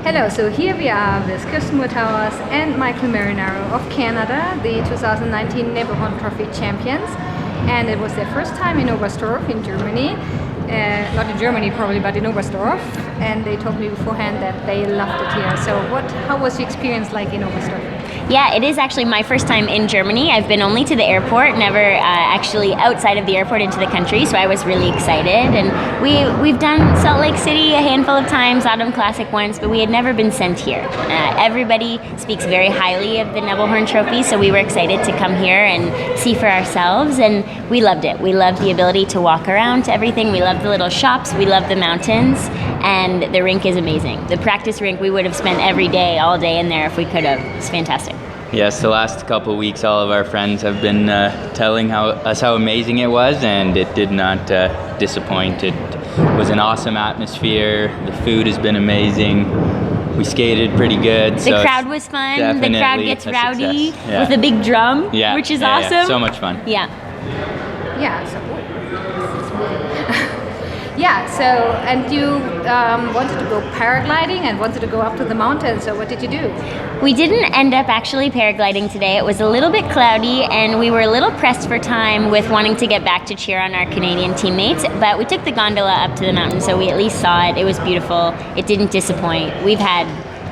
Hello, so here we are with Kirsten Moore-Towers and Michael Marinaro of Canada, the 2019 Nebelhorn Trophy champions. And it was their first time in Oberstdorf in Germany. Not in Germany probably, but in Oberstdorf. And they told me beforehand that they loved it here. So how was the experience like in Oberstdorf? Yeah, it is actually my first time in Germany. I've been only to the airport, never actually outside of the airport into the country, so I was really excited. And we've done Salt Lake City a handful of times, Autumn Classic once, but we had never been sent here. Everybody speaks very highly of the Nebelhorn Trophy, so we were excited to come here and see for ourselves, and we loved it. We loved the ability to walk around to everything. We loved the little shops. We loved the mountains, and the rink is amazing. The practice rink, we would have spent every day, all day in there if we could have. It's fantastic. Yes, the last couple of weeks, all of our friends have been telling us how amazing it was, and it did not disappoint. It was an awesome atmosphere. The food has been amazing. We skated pretty good. The crowd was fun. The crowd gets rowdy with a big drum, which is awesome. Yeah, so much fun. Yeah. So and you wanted to go paragliding and wanted to go up to the mountain, so what did you do? We didn't end up actually paragliding today. It was a little bit cloudy and we were a little pressed for time with wanting to get back to cheer on our Canadian teammates, but we took the gondola up to the mountain, so we at least saw it. It was beautiful. It didn't disappoint.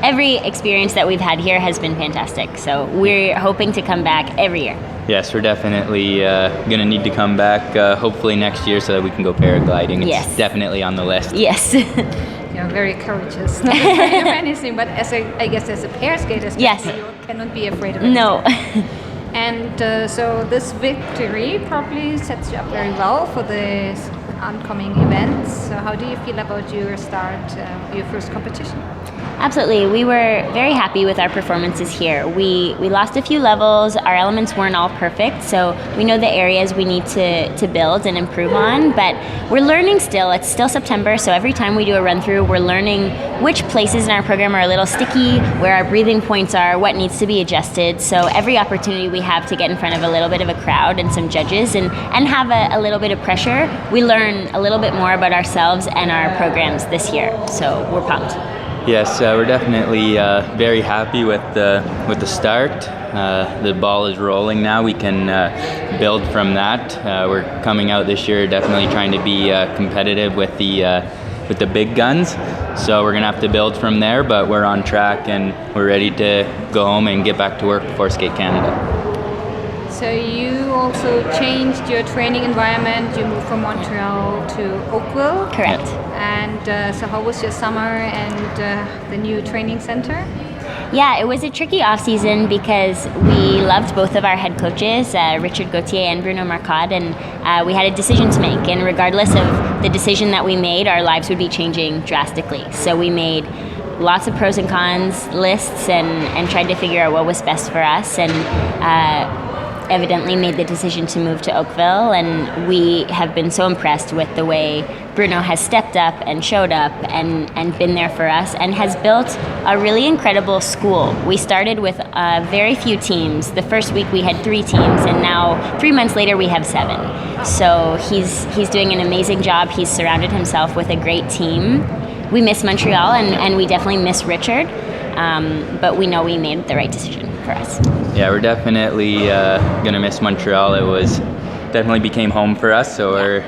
Every experience that we've had here has been fantastic, so we're hoping to come back every year. Yes, we're definitely going to need to come back hopefully next year so that we can go paragliding. It's definitely on the list. Yes. You're very courageous. Not afraid of anything, but I guess as a pair skater, you cannot be afraid of anything. No. And so this victory probably sets you up very well for the oncoming events. So how do you feel about your start, your first competition? Absolutely. We were very happy with our performances here. We lost a few levels. Our elements weren't all perfect, so we know the areas we need to build and improve on, but we're learning still. It's still September, so every time we do a run-through, we're learning which places in our program are a little sticky, where our breathing points are, what needs to be adjusted. So every opportunity we have to get in front of a little bit of a crowd and some judges and have a little bit of pressure, we learn a little bit more about ourselves and our programs this year, so we're pumped. Yes, we're definitely very happy with the start. The ball is rolling now. We can build from that. We're coming out this year definitely trying to be competitive with the big guns. So we're going to have to build from there, but we're on track and we're ready to go home and get back to work before Skate Canada. So you also changed your training environment. You moved from Montreal to Oakville. Correct. And so how was your summer and the new training center? Yeah, it was a tricky off-season because we loved both of our head coaches, Richard Gauthier and Bruno Marcotte, and we had a decision to make. And regardless of the decision that we made, our lives would be changing drastically. So we made lots of pros and cons lists and tried to figure out what was best for us, and evidently made the decision to move to Oakville, and we have been so impressed with the way Bruno has stepped up and showed up and been there for us and has built a really incredible school. We started with very few teams. The first week we had 3 teams, and now 3 months later we have 7. So he's doing an amazing job. He's surrounded himself with a great team. We miss Montreal and we definitely miss Richard, but we know we made the right decision for us. Yeah, we're definitely going to miss Montreal. It definitely became home for us, so we're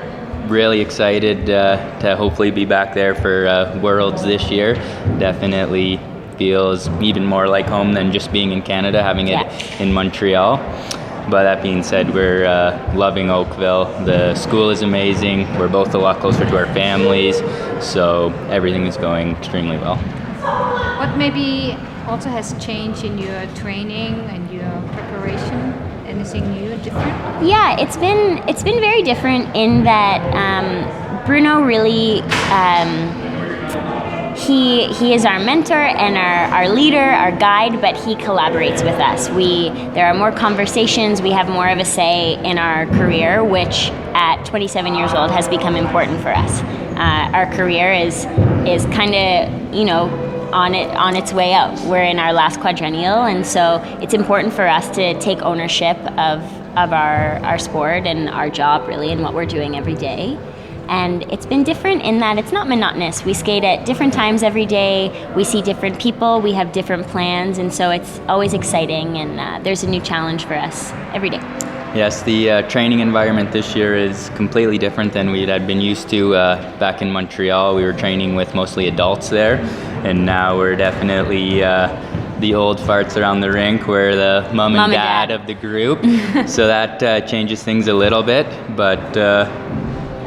really excited to hopefully be back there for Worlds this year. Definitely feels even more like home than just being in Canada, having it in Montreal. But that being said, we're loving Oakville. The school is amazing. We're both a lot closer to our families, so everything is going extremely well. What maybe also has changed in your training and your preparation? Anything new, different? Yeah, it's been very different in that Bruno really he is our mentor and our leader, our guide, but he collaborates with us. There are more conversations. We have more of a say in our career, which at 27 years old has become important for us. Our career is kind of on its way out. We're in our last quadrennial, and so it's important for us to take ownership of our sport and our job, really, and what we're doing every day. And it's been different in that it's not monotonous. We skate at different times every day. We see different people. We have different plans. And so it's always exciting. And there's a new challenge for us every day. Yes, the training environment this year is completely different than we had been used to back in Montreal. We were training with mostly adults there. And now we're definitely the old farts around the rink. We're the mom and dad of the group. So that changes things a little bit. But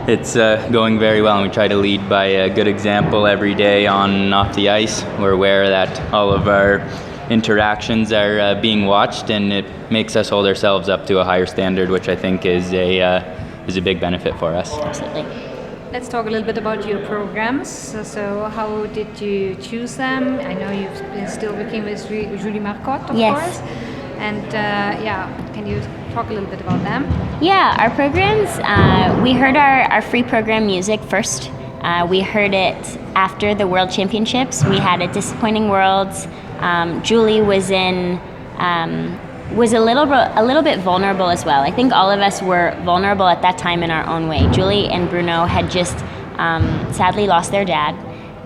it's going very well, and we try to lead by a good example every day on and off the ice. We're aware that all of our interactions are being watched, and it makes us hold ourselves up to a higher standard, which I think is a big benefit for us. Absolutely. Let's talk a little bit about your programs. So how did you choose them? I know you've been still working with Julie Marcotte, of course. And can you talk a little bit about them? Yeah, our programs, we heard our free program music first. We heard it after the World Championships. We had a disappointing Worlds. Julie was was a little bit vulnerable as well. I think all of us were vulnerable at that time in our own way. Julie and Bruno had just sadly lost their dad,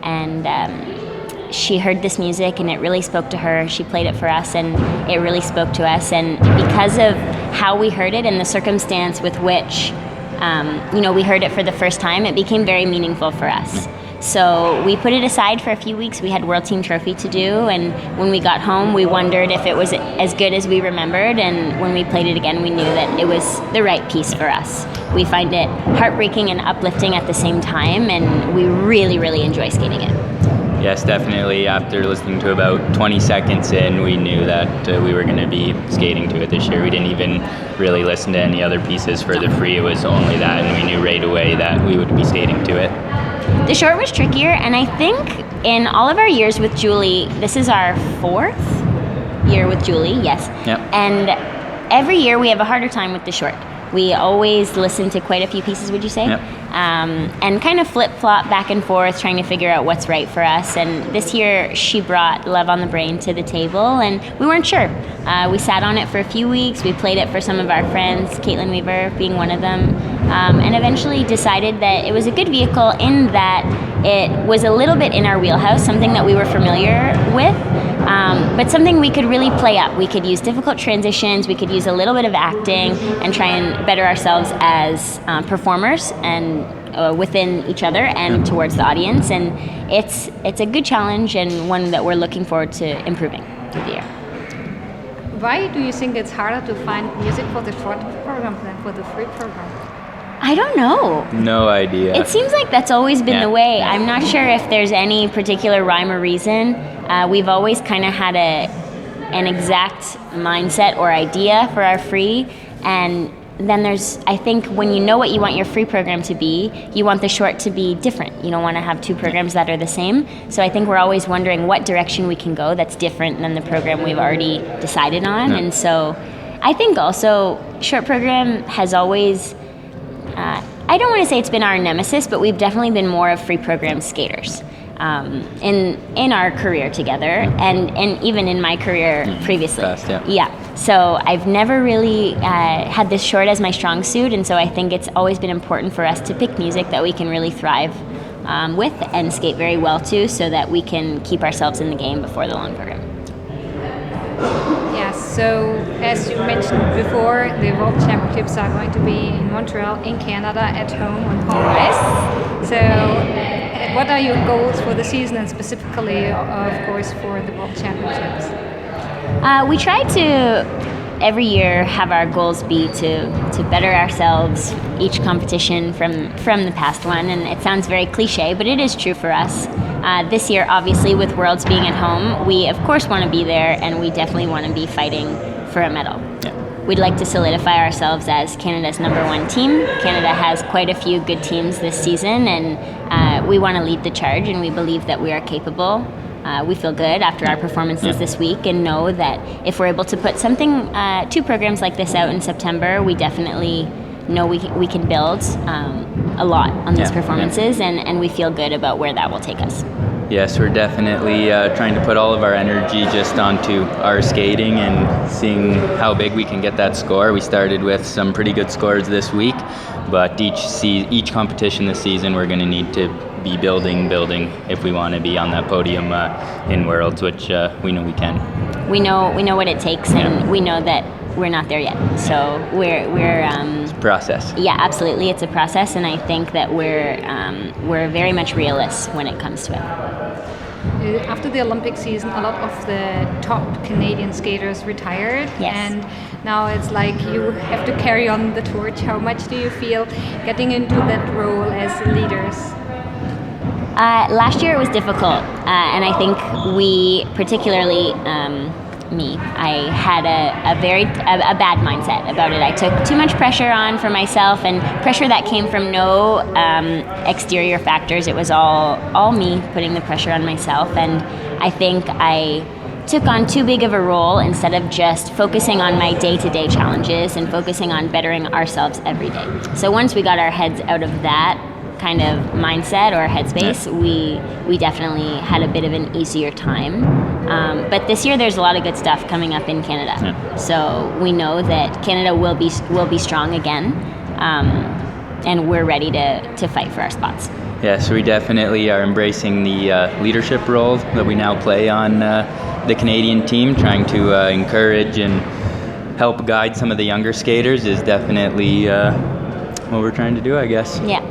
and she heard this music and it really spoke to her. She played it for us and it really spoke to us. And because of how we heard it and the circumstance with which we heard it for the first time, it became very meaningful for us. So we put it aside for a few weeks. We had World Team Trophy to do, and when we got home, we wondered if it was as good as we remembered, and when we played it again, we knew that it was the right piece for us. We find it heartbreaking and uplifting at the same time, and we really, really enjoy skating it. Yes, definitely. After listening to about 20 seconds in, we knew that we were going to be skating to it this year. We didn't even really listen to any other pieces for the free. It was only that, and we knew right away that we would be skating to it. The short was trickier, and I think in all of our years with Julie, this is our 4th year with Julie, yes. Yep. And every year we have a harder time with the short. We always listen to quite a few pieces, would you say? Yep. And kind of flip-flop back and forth, trying to figure out what's right for us. And this year, she brought Love on the Brain to the table, and we weren't sure. We sat on it for a few weeks. We played it for some of our friends, Caitlin Weaver being one of them, and eventually decided that it was a good vehicle in that it was a little bit in our wheelhouse, something that we were familiar with, but something we could really play up. We could use difficult transitions, we could use a little bit of acting, and try and better ourselves as performers and within each other and towards the audience. And it's a good challenge and one that we're looking forward to improving through the year. Why do you think it's harder to find music for the short program than for the free program? I don't know. No idea. It seems like that's always been the way. Yeah. I'm not sure if there's any particular rhyme or reason. We've always kind of had an exact mindset or idea for our free, and then I think when you know what you want your free program to be, you want the short to be different. You don't want to have two programs that are the same. So I think we're always wondering what direction we can go that's different than the program we've already decided on. And so I think also short program has always, I don't want to say it's been our nemesis, but we've definitely been more of free program skaters. In our career together, and even in my career previously. Yeah. So I've never really had this short as my strong suit, and so I think it's always been important for us to pick music that we can really thrive with and skate very well to, so that we can keep ourselves in the game before the long program. Yes, so as you mentioned before, the World Championships are going to be in Montreal, in Canada, at home on home ice. So what are your goals for the season, and specifically, of course, for the World Championships? We try to every year have our goals be to better ourselves each competition from the past one, and it sounds very cliche, but it is true for us. This year, obviously, with Worlds being at home, we of course want to be there, and we definitely want to be fighting for a medal. Yeah. We'd like to solidify ourselves as Canada's #1 team. Canada has quite a few good teams this season, and we want to lead the charge, and we believe that we are capable. We feel good after our performances this week, and know that if we're able to put two programs like this out in September, we definitely know we can build a lot on these performances, and we feel good about where that will take us. Yes, we're definitely trying to put all of our energy just onto our skating and seeing how big we can get that score. We started with some pretty good scores this week, but each competition this season we're going to need to be building if we want to be on that podium in Worlds, which we know we can. We know what it takes, and we know that we're not there yet. So we're It's a process. Yeah, absolutely, it's a process, and I think that we're very much realists when it comes to it. After the Olympic season, a lot of the top Canadian skaters retired, Yes. and now it's like you have to carry on the torch. How much do you feel getting into that role as leaders? Last year it was difficult, and I think we, particularly me, I had a bad mindset about it. I took too much pressure on for myself, and pressure that came from no exterior factors. It was all me putting the pressure on myself, and I think I took on too big of a role instead of just focusing on my day-to-day challenges and focusing on bettering ourselves every day. So once we got our heads out of that kind of mindset or headspace, we definitely had a bit of an easier time. But this year there's a lot of good stuff coming up in Canada. Yeah. So we know that Canada will be strong again, and we're ready to fight for our spots. Yeah, so we definitely are embracing the leadership role that we now play on the Canadian team. Trying to encourage and help guide some of the younger skaters is definitely what we're trying to do, I guess. Yeah.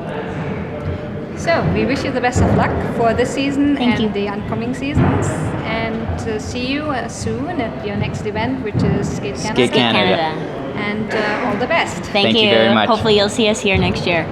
So we wish you the best of luck for this season Thank and you. the upcoming seasons, and see you soon at your next event, which is Skate Canada. Skate Canada. Canada. And all the best. Thank Thank you very much. Hopefully you'll see us here next year.